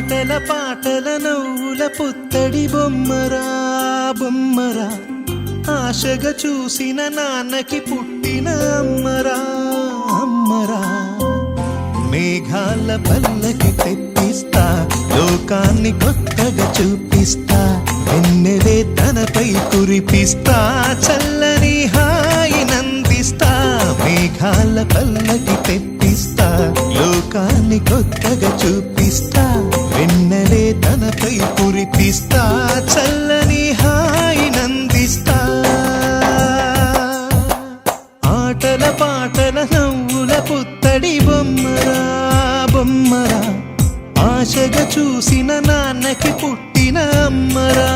ఆటల పాటల నవ్వుల పుత్తడి బొమ్మరా బొమ్మరా, ఆశగా చూసిన నాన్నకి పుట్టిన అమ్మరా అమ్మరా. మేఘాల పల్లకి తెప్పిస్తా, లోకాన్ని కొత్తగా చూపిస్తా, వెన్నెలే తనపై కురిపిస్తా, చల్లని హాయినందిస్తా. మేఘాల పల్లకి తెప్పిస్తా, లోకాన్ని కొత్తగా చూపిస్తా, వెన్నెలే తనపై కురిపిస్తా, చల్లని హాయినందిస్తా. ఆటల పాటల నవ్వుల పుత్తడి బొమ్మరా బొమ్మరా, ఆశగా చూసిన నాన్నకి పుట్టిన అమ్మరా.